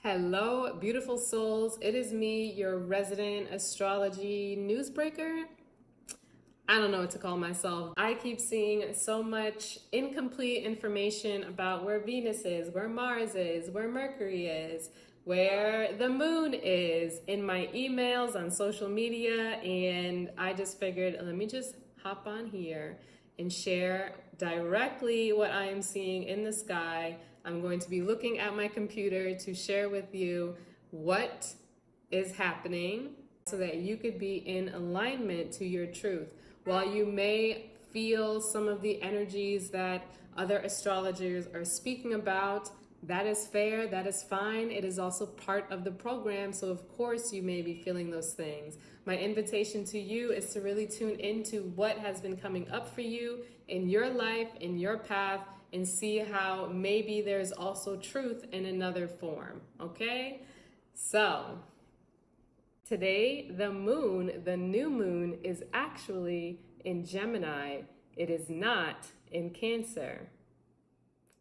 Hello, beautiful souls. It is me, your resident astrology newsbreaker. I don't know what to call myself. I keep seeing so much incomplete information about where Venus is, where Mars is, where Mercury is, where the moon is in my emails on social media. And I just figured, let me just hop on here and share directly what I am seeing in the sky. I'm going to be looking at my computer to share with you what is happening so that you could be in alignment to your truth. While you may feel some of the energies that other astrologers are speaking about, that is fair, that is fine. It is also part of the program, so of course you may be feeling those things. My invitation to you is to really tune into what has been coming up for you in your life, in your path, and see how maybe there's also truth in another form, okay? So, today, the moon, the new moon, is actually in Gemini. It is not in Cancer.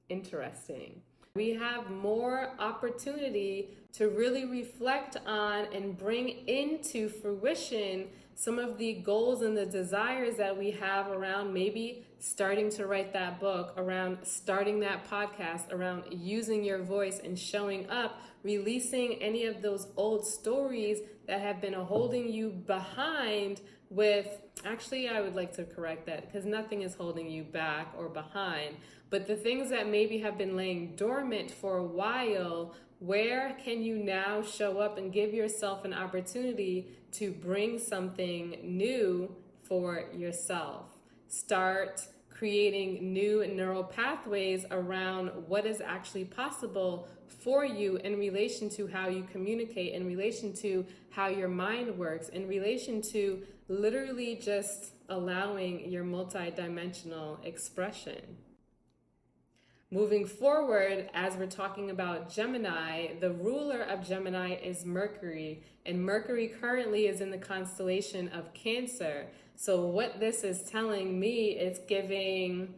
Interesting. We have more opportunity to really reflect on and bring into fruition some of the goals and the desires that we have around maybe starting to write that book, around starting that podcast, around using your voice and showing up, releasing any of those old stories that have been holding you behind with, actually, I would like to correct that because nothing is holding you back or behind, but the things that maybe have been laying dormant for a while, where can you now show up and give yourself an opportunity to bring something new for yourself? Start creating new neural pathways around what is actually possible for you in relation to how you communicate, in relation to how your mind works, in relation to literally just allowing your multidimensional expression. Moving forward, as we're talking about Gemini, the ruler of Gemini is Mercury, and Mercury currently is in the constellation of Cancer. So what this is telling me, it's giving,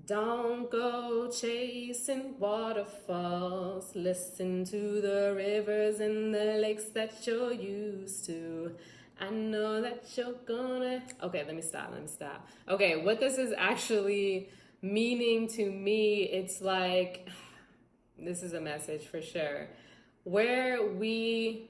don't go chasing waterfalls, listen to the rivers and the lakes that you're used to. I know that you're gonna... Okay, let me stop. Okay, what this is actually meaning to me, it's like, this is a message for sure, where we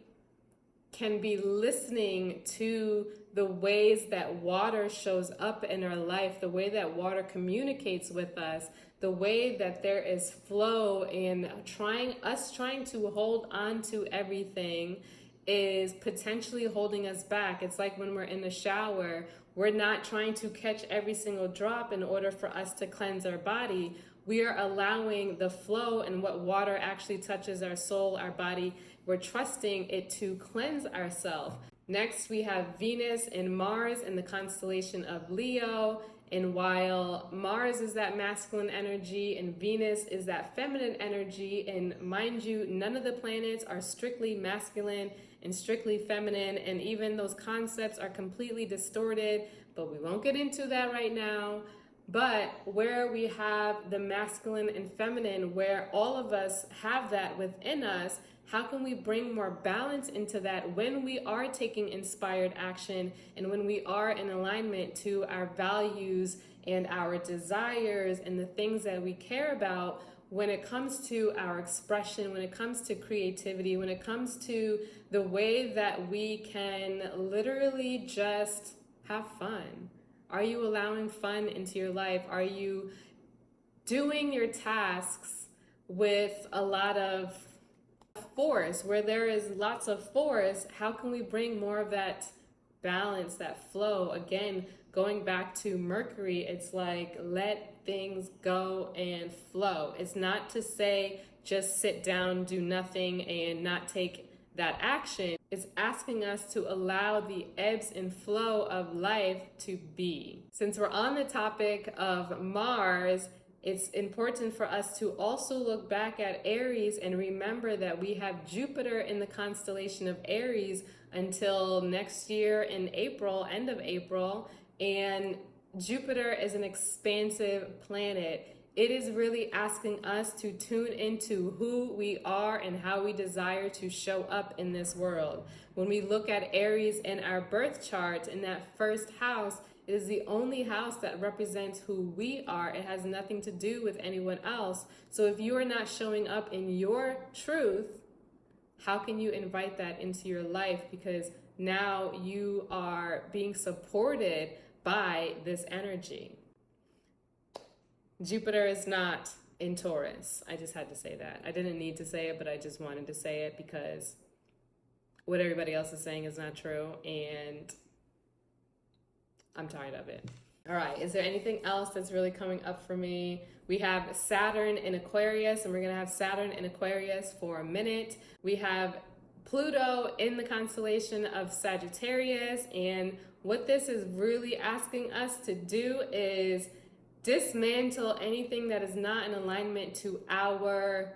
can be listening to the ways that water shows up in our life, the way that water communicates with us, the way that there is flow, and trying to hold on to everything is potentially holding us back. It's like when we're in the shower, we're not trying to catch every single drop in order for us to cleanse our body. We are allowing the flow and what water actually touches our soul, our body. We're trusting it to cleanse ourselves. Next, we have Venus and Mars in the constellation of Leo. And while Mars is that masculine energy and Venus is that feminine energy, and mind you, none of the planets are strictly masculine and strictly feminine, and even those concepts are completely distorted, but we won't get into that right now. But where we have the masculine and feminine, where all of us have that within us, how can we bring more balance into that when we are taking inspired action and when we are in alignment to our values and our desires and the things that we care about when it comes to our expression, when it comes to creativity, when it comes to the way that we can literally just have fun? Are you allowing fun into your life? Are you doing your tasks with a lot of force? Where there is lots of force, how can we bring more of that balance, that flow? Again, going back to Mercury, it's like, let things go and flow. It's not to say just sit down, do nothing, and not take that action. It's asking us to allow the ebbs and flow of life to be. Since we're on the topic of Mars, it's important for us to also look back at Aries and remember that we have Jupiter in the constellation of Aries until next year in April, end of April, and Jupiter is an expansive planet. it is really asking us to tune into who we are and how we desire to show up in this world. When we look at Aries in our birth chart, in that first house, it is the only house that represents who we are. It has nothing to do with anyone else. So if you are not showing up in your truth, how can you invite that into your life? Because now you are being supported by this energy. Jupiter is not in Taurus. I just had to say that. I didn't need to say it, but I just wanted to say it because what everybody else is saying is not true, and I'm tired of it. All right, is there anything else that's really coming up for me? We have Saturn in Aquarius, and we're going to have Saturn in Aquarius for a minute. We have Pluto in the constellation of Sagittarius, and what this is really asking us to do is dismantle anything that is not in alignment to our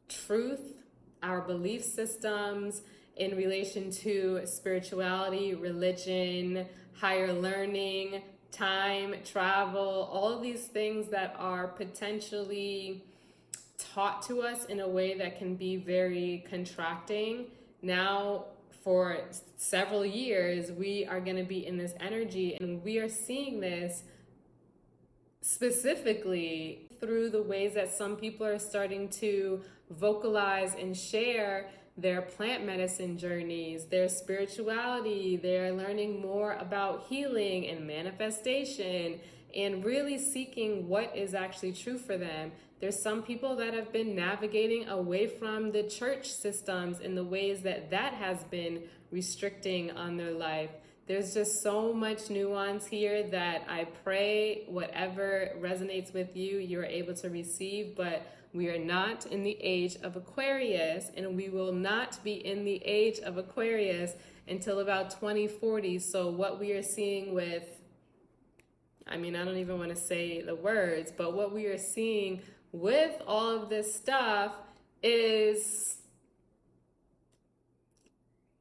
truth, our belief systems in relation to spirituality, religion, higher learning, time, travel, all of these things that are potentially taught to us in a way that can be very contracting. Now, for several years, we are going to be in this energy, and we are seeing this specifically through the ways that some people are starting to vocalize and share their plant medicine journeys, their spirituality. They're learning more about healing and manifestation and really seeking what is actually true for them. There's some people that have been navigating away from the church systems in the ways that that has been restricting on their life. There's just so much nuance here that I pray whatever resonates with you, you're able to receive. But we are not in the age of Aquarius, and we will not be in the age of Aquarius until about 2040. So what we are seeing with, I don't even want to say the words, but what we are seeing with all of this stuff is,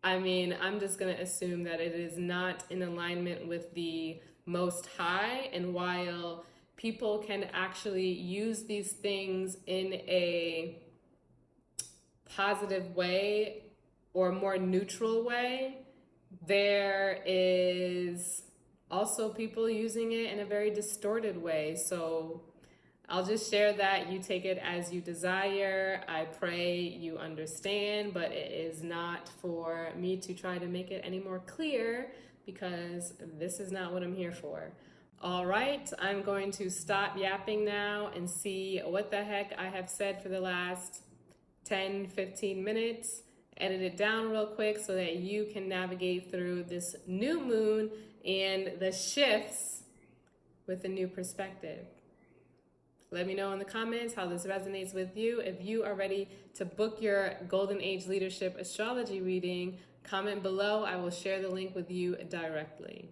I'm just going to assume that it is not in alignment with the Most High. And while people can actually use these things in a positive way or more neutral way, there is also people using it in a very distorted way. So I'll just share that. You take it as you desire. I pray you understand, but it is not for me to try to make it any more clear, because this is not what I'm here for. All right, I'm going to stop yapping now and see what the heck I have said for the last 10-15 minutes. Edit it down real quick so that you can navigate through this new moon and the shifts with a new perspective. Let me know in the comments how this resonates with you. If you are ready to book your Golden Age Leadership Astrology reading, comment below. I will share the link with you directly.